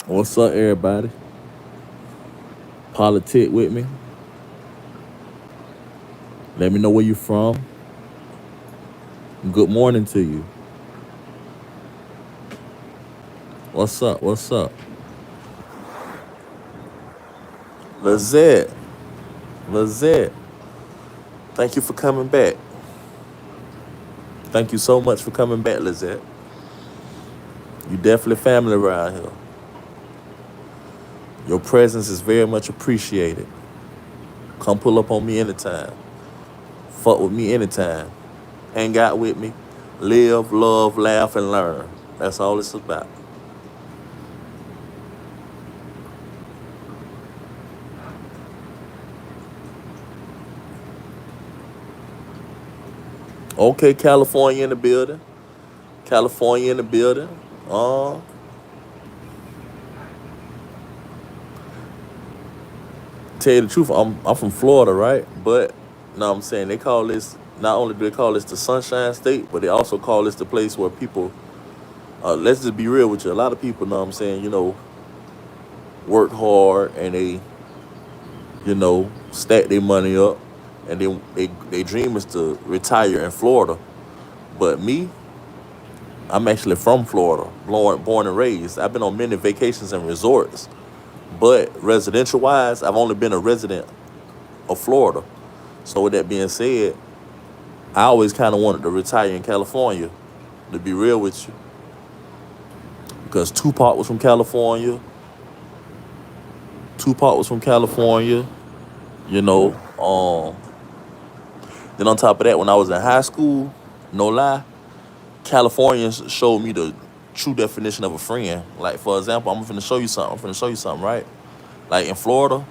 What's up, everybody? Politic with me. Let me know where you from. Good morning to you. What's up? What's up? Lizette. Lizette. Thank you for coming back. Thank you so much for coming back, Lizette. You definitely family around here. Your presence is very much appreciated. Come pull up on me anytime. Fuck with me anytime. Hang out with me. Live, love, laugh, and learn. That's all it's about. Okay, California in the building. California in the building. Uh, Tell you the truth, I'm from Florida, right? But no, I'm saying they call this, not only do they call this the Sunshine State, but they also call this the place where people. Let's just be real with you. A lot of people, know what I'm saying, work hard and they, stack their money up, and then they dream is to retire in Florida. But me, I'm actually from Florida, born and raised. I've been on many vacations and resorts, but residential wise, I've only been a resident of Florida. So with that being said, I always kind of wanted to retire in California, to be real with you, because Tupac was from California. Tupac was from California, you know. Then on top of that, when I was in high school, no lie, Californians showed me the true definition of a friend. Like for example, I'm finna show you something. I'm finna show you something, right? Like in Florida,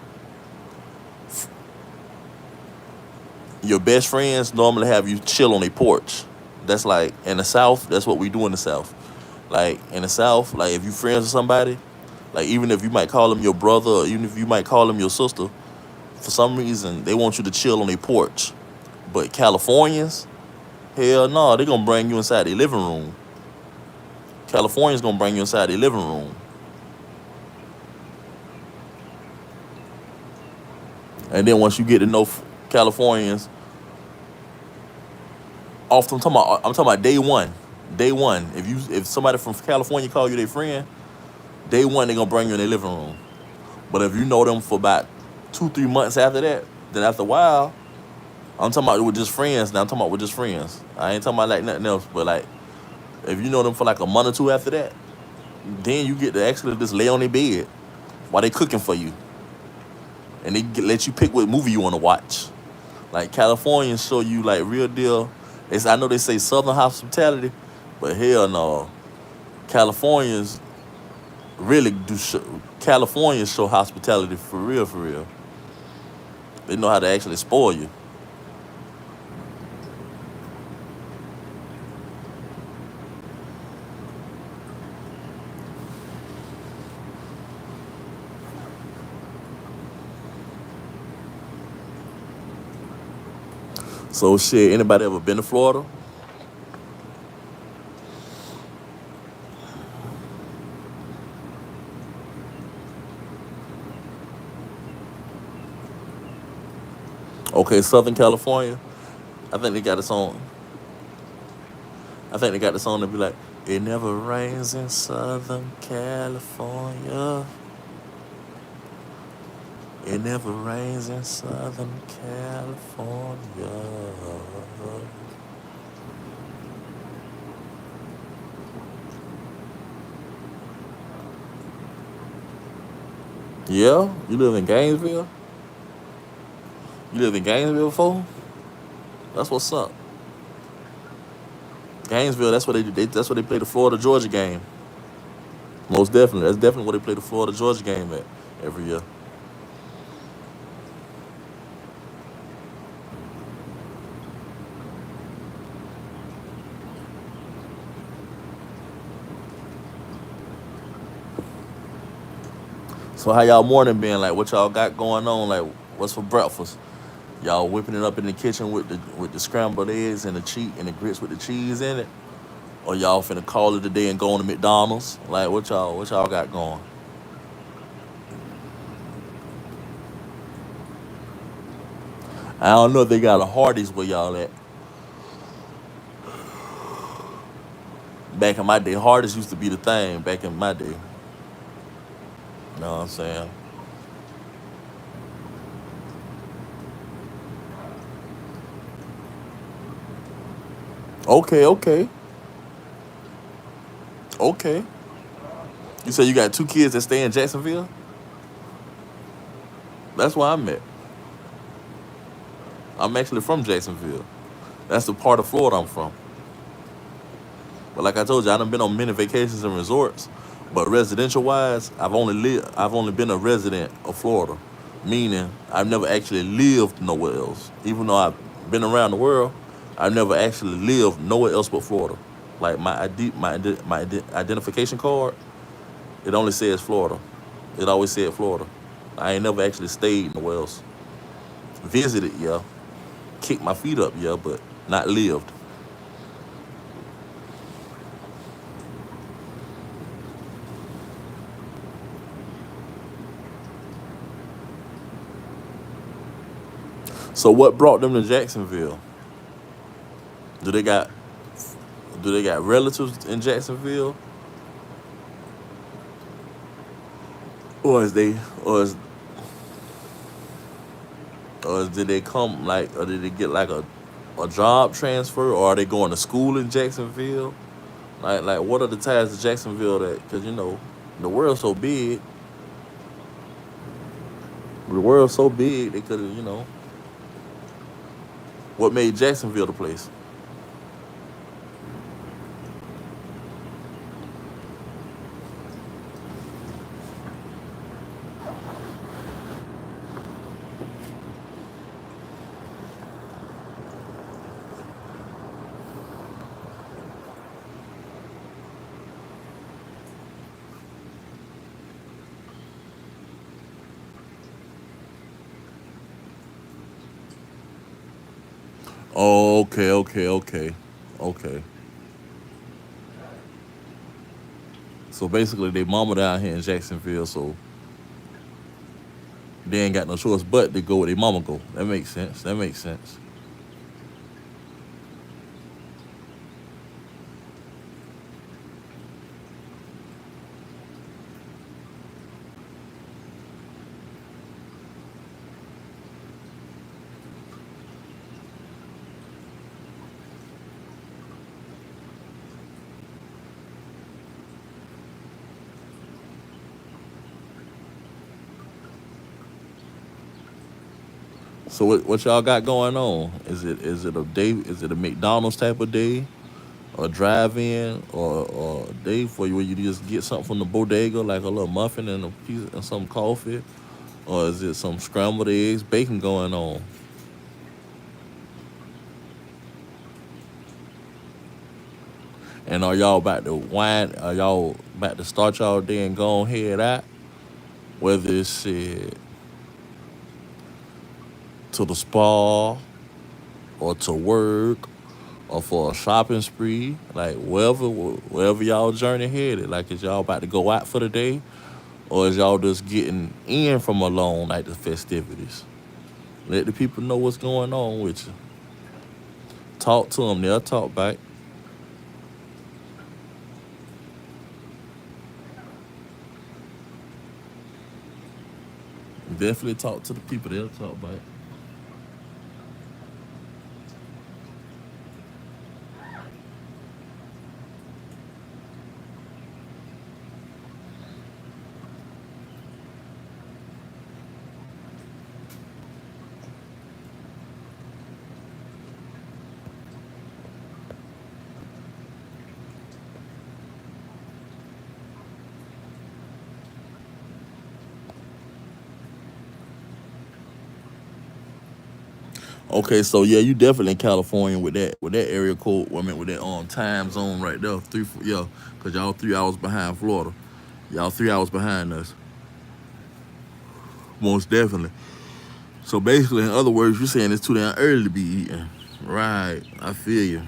your best friends normally have you chill on a porch. That's like in the South. That's what we do in the South. Like in the South, like if you friends with somebody, like even if you might call them your brother, or even if you might call them your sister, for some reason they want you to chill on a porch. But Californians, hell no, they gonna bring you inside their living room. Californians gonna bring you inside their living room. And then once you get to know Californians, often I'm talking about day one. Day one. If somebody from California call you their friend, day one they gonna bring you in their living room. But if you know them for about 2, 3 months after that, then after a while, I'm talking about with just friends. Now I'm talking about with just friends. I ain't talking about like nothing else. But like if you know them for like a month or two after that, then you get to actually just lay on their bed while they cooking for you, and let you pick what movie you want to watch. Like Californians show you like real deal. I know they say Southern hospitality, but hell no, Californians really do. Californians show hospitality for real, for real. They know how to actually spoil you. So shit, anybody ever been to Florida? Okay, Southern California. I think they got this on. I think they got this on to be like, it never rains in Southern California. It never rains in Southern California. Yeah, you live in Gainesville. You lived in Gainesville before. That's what's up. Gainesville. That's where that's where they play the Florida Georgia game. Most definitely. That's definitely where they play the Florida Georgia game at every year. So how y'all morning been? Like what y'all got going on? Like what's for breakfast? Y'all whipping it up in the kitchen with the scrambled eggs and the cheese and the grits with the cheese in it? Or y'all finna call it a day and go on to McDonald's? Like what y'all got going? I don't know if they got a Hardee's where y'all at. Back in my day, Hardee's used to be the thing. Back in my day, you know what I'm saying? Okay, okay, okay. You said you got two kids that stay in Jacksonville. That's where I'm at. I'm actually from Jacksonville. That's the part of Florida I'm from. But like I told you, I done been on many vacations and resorts. But residential wise, I've only been a resident of Florida. Meaning I've never actually lived nowhere else. Even though I've been around the world, I've never actually lived nowhere else but Florida. Like my identification card, it only says Florida. It always said Florida. I ain't never actually stayed nowhere else. Visited, yeah. Kicked my feet up, yeah, but not lived. So what brought them to Jacksonville? Do they got do they got relatives in Jacksonville, or is they or did they come like or did they get like a job transfer, or are they going to school in Jacksonville? Like what are the ties to Jacksonville that because you know the world's so big, the world's so big they could have what made Jacksonville the place. Oh, okay, okay, okay, okay. So basically, they mama down here in Jacksonville, so they ain't got no choice but to go where their mama go. That makes sense. That makes sense. So what y'all got going on? Is it a day? Is it a McDonald's type of day, or drive-in, or a day for you where you just get something from the bodega like a little muffin and a piece and some coffee, or is it some scrambled eggs, bacon going on? And are y'all about to wine? Are y'all about to start y'all day and go on head out? Whether it's to the spa or to work or for a shopping spree, like wherever y'all journey headed. Like is y'all about to go out for the day, or is y'all just getting in from alone like the festivities? Let the people know what's going on with you. Talk to them, they'll talk back. Definitely talk to the people, they'll talk back. Okay, so yeah, you definitely in California with that area code. I mean, with that time zone right there, yeah, cause y'all 3 hours behind Florida. Y'all 3 hours behind us, most definitely. So basically, in other words, you're saying it's too damn early to be eating. Right, I feel you.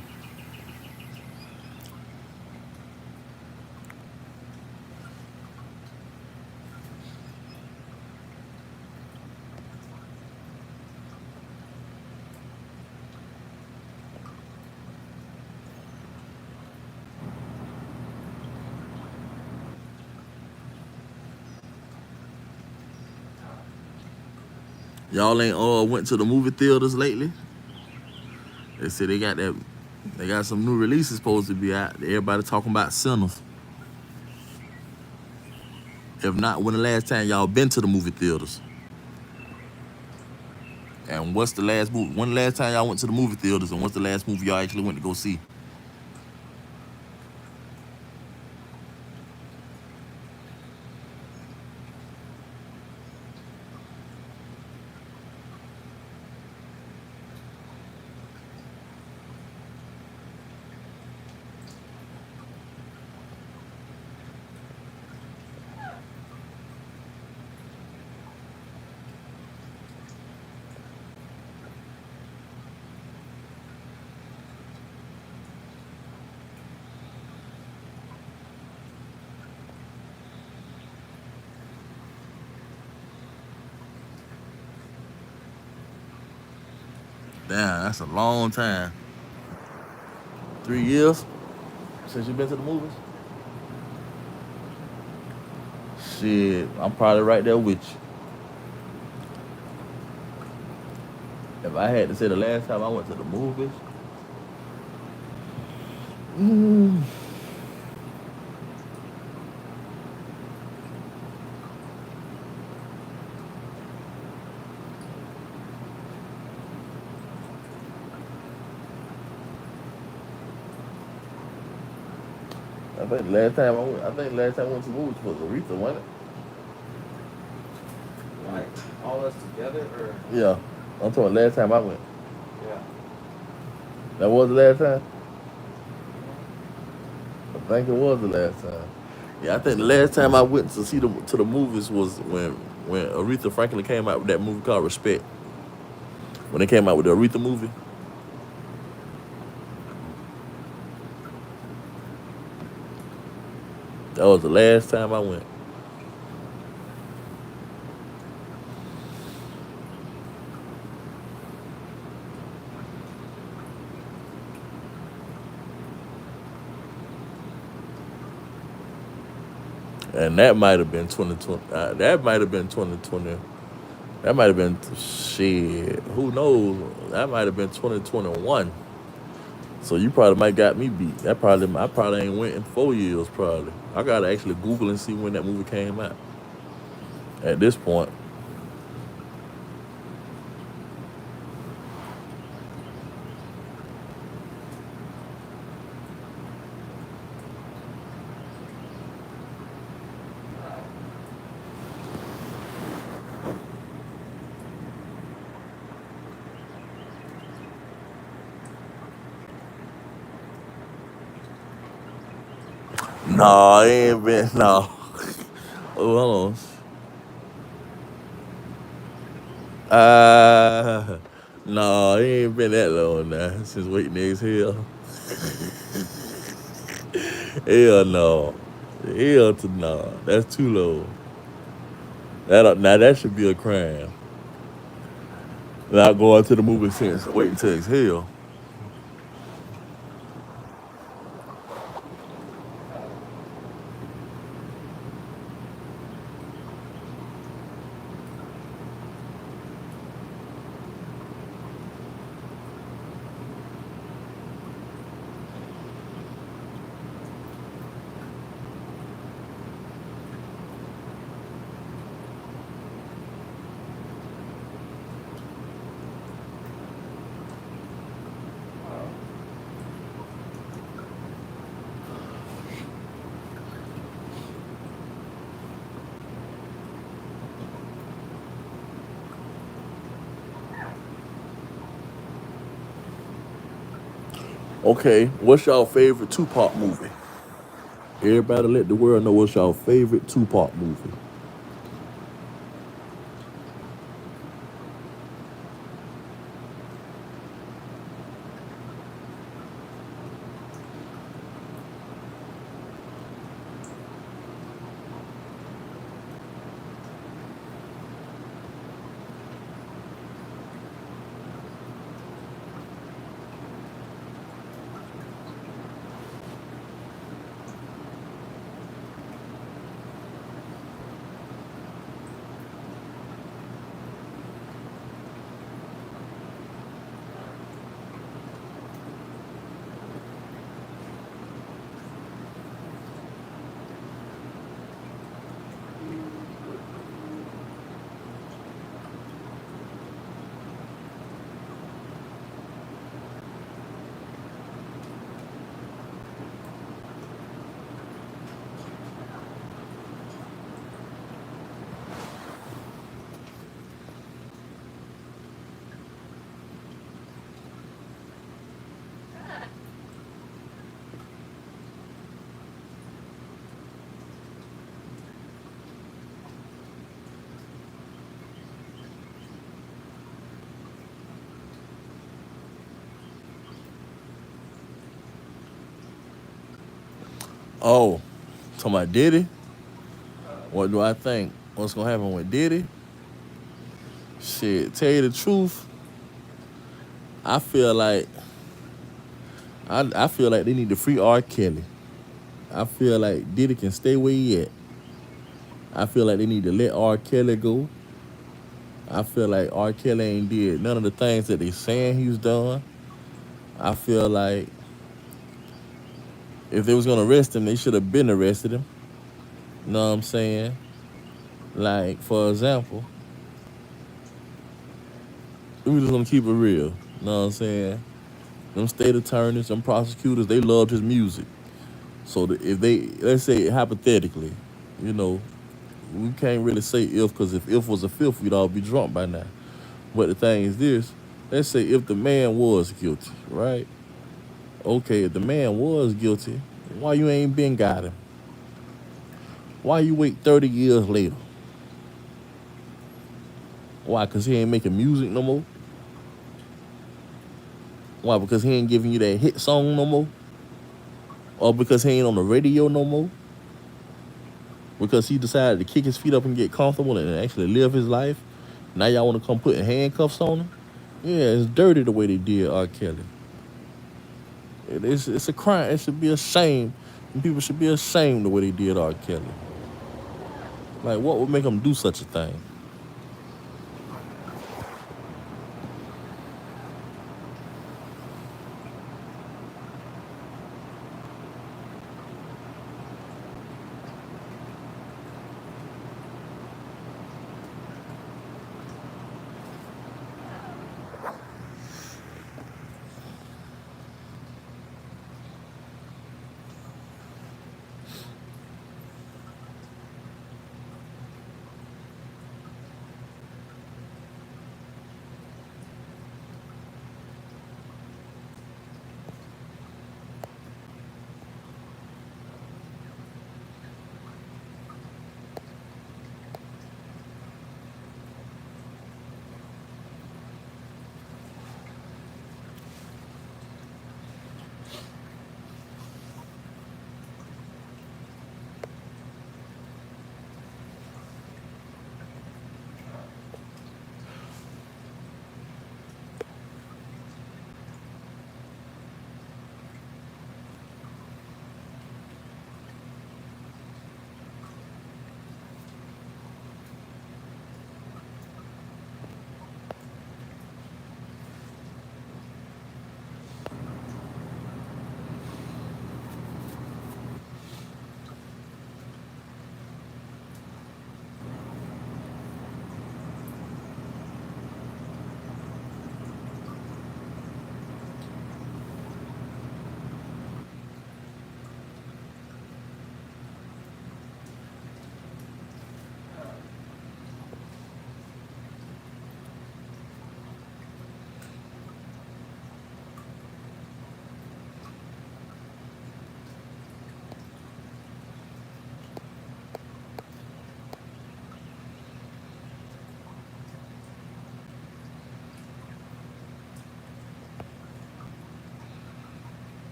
Y'all ain't went to the movie theaters lately? They said they got some new releases supposed to be out. Everybody talking about Sinners. If not, when the last time y'all been to the movie theaters? And what's the last movie? When the last time y'all went to the movie theaters? And what's the last movie y'all actually went to go see? Damn, that's a long time. 3 years since you been to the movies? Shit, I'm probably right there with you. If I had to say the last time I went to the movies, mm, I think the last time I went to the movies was Aretha, wasn't Like all us together, or it? Yeah, I'm talking last time I went. yeah. That was the last time. I think it was the last time. Yeah, I think the last time I went to see the movies was when Aretha Franklin came out with that movie called Respect. When they came out with the Aretha movie, that was the last time I went. And that might have been 2020. That might have been 2020. That might have been shit. Who knows? That might have been 2021. So you probably might got me beat. I probably ain't went in 4 years. Probably. I gotta actually Google and see when that movie came out. At this point, no, it ain't been no. Oh, hold on. No, it ain't been that long now since waiting to exhale. Hell no. Hell to no. That's too low. Now that should be a crime. Not going to the movie since waiting to exhale. Okay, what's y'all favorite Tupac movie? Everybody let the world know what's y'all favorite Tupac movie. Oh, talking about Diddy? What do I think? What's gonna happen with Diddy? Shit, tell you the truth, I feel like I feel like they need to free R. Kelly. I feel like Diddy can stay where he at. I feel like they need to let R. Kelly go. I feel like R. Kelly ain't did none of the things that they saying he's done. I feel like if they was gonna arrest him, they should have been arrested him. You know what I'm saying? Like, for example, we just gonna keep it real. You know what I'm saying? Them state attorneys, them prosecutors, they loved his music. So if they, let's say hypothetically, you know, we can't really say if, because if was a fifth, we'd all be drunk by now. But the thing is this, let's say if the man was guilty, right? Okay, if the man was guilty, why you ain't been got him? Why you wait 30 years later? Why? Because he ain't making music no more? Why? Because he ain't giving you that hit song no more? Or because he ain't on the radio no more? Because he decided to kick his feet up and get comfortable and actually live his life? Now y'all want to come putting handcuffs on him? Yeah, it's dirty the way they did R. Kelly. It's a crime. It should be a shame. And people should be ashamed the way they did R. Kelly. Like, what would make them do such a thing?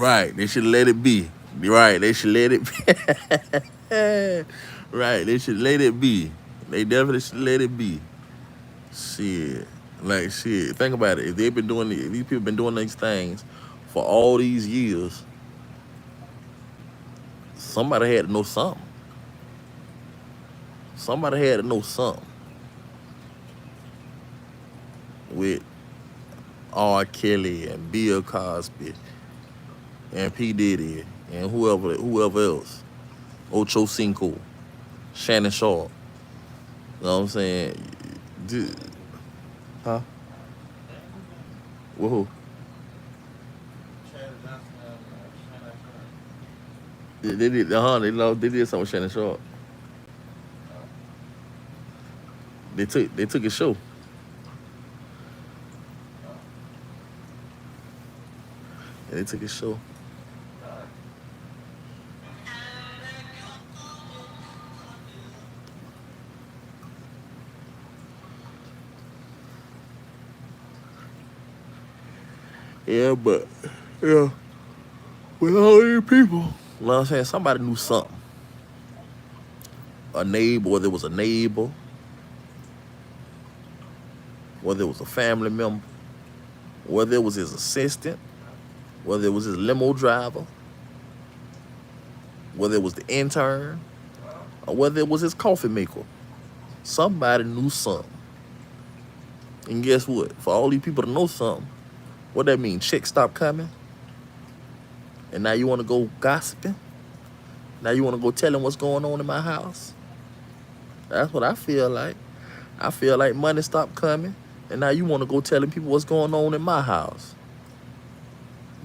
Right. They should let it be. Right. They should let it be. Right. They should let it be. They definitely should let it be. Shit. Like shit. Think about it. If they've been doing if these people been doing these things for all these years, somebody had to know something. Somebody had to know something with R. Kelly and Bill Cosby and P. Diddy and whoever else. Ocho Cinco, Shannon Sharp. You know what I'm saying? Dude, huh? Whoa. Chad Johnson and Shannon They did they did something with Shannon Sharp. They took his show. Yeah, they took his show. Yeah, but yeah, with all these people. You know what I'm saying? Somebody knew something. A neighbor, whether it was a neighbor, whether it was a family member, whether it was his assistant, whether it was his limo driver, whether it was the intern, or whether it was his coffee maker. Somebody knew something. And guess what? For all these people to know something, what that mean? Checks stop coming? And now you want to go gossiping? Now you want to go telling what's going on in my house? That's what I feel like. I feel like money stopped coming, and now you want to go telling people what's going on in my house.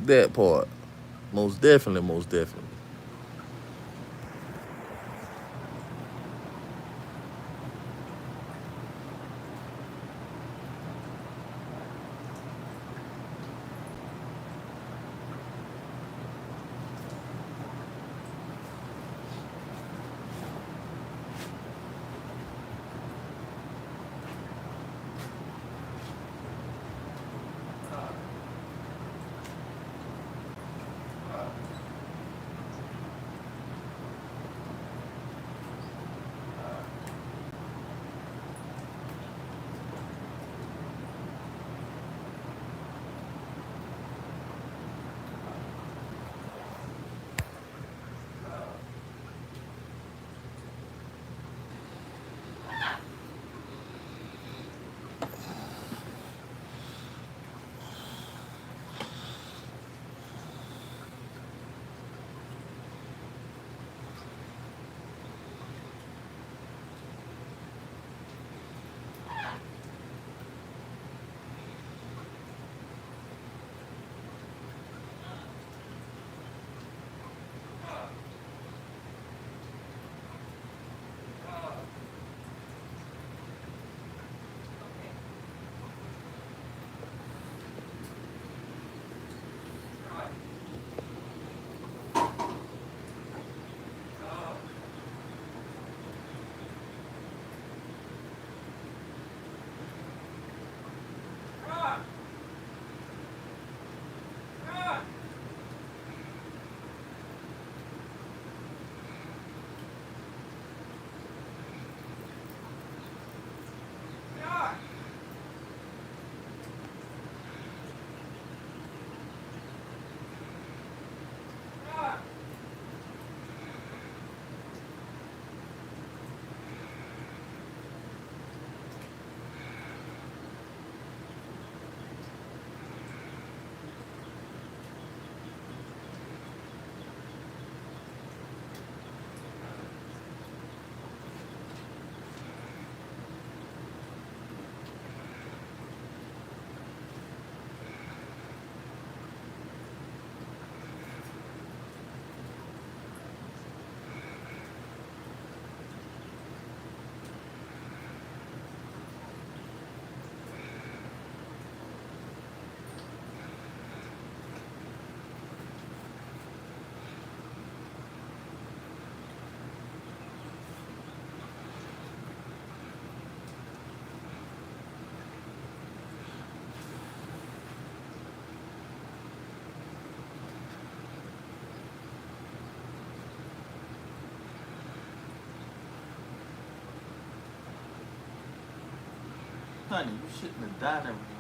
That part. Most definitely, most definitely. Honey, you shouldn't have done everything.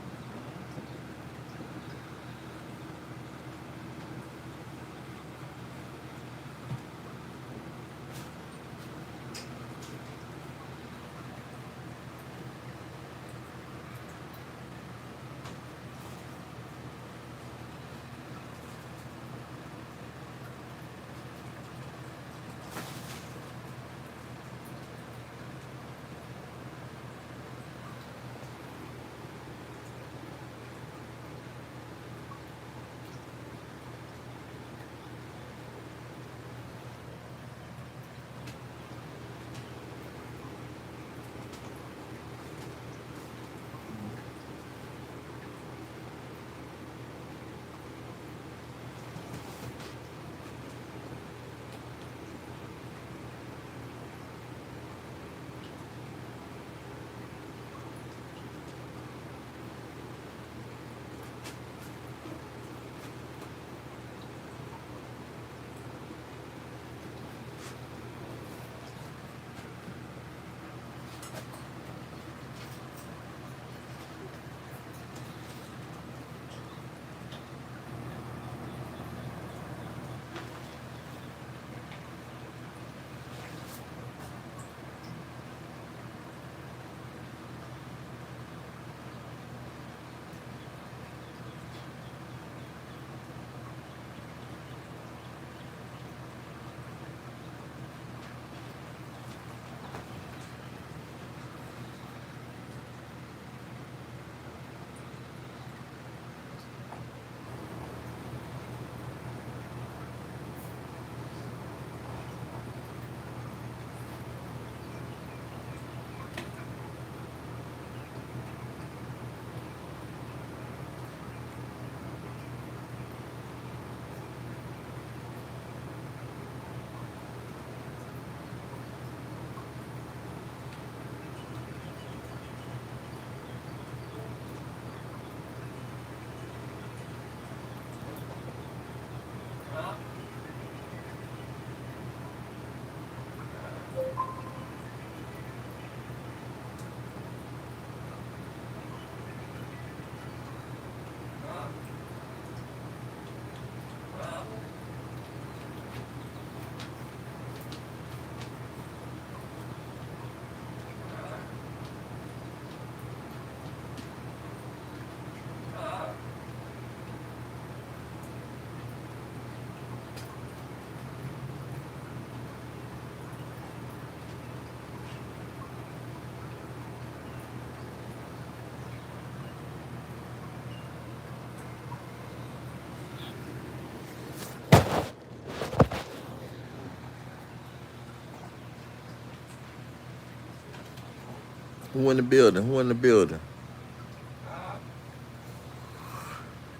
Who in the building? Who in the building?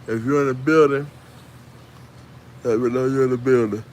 If you're in the building, let me know you're in the building.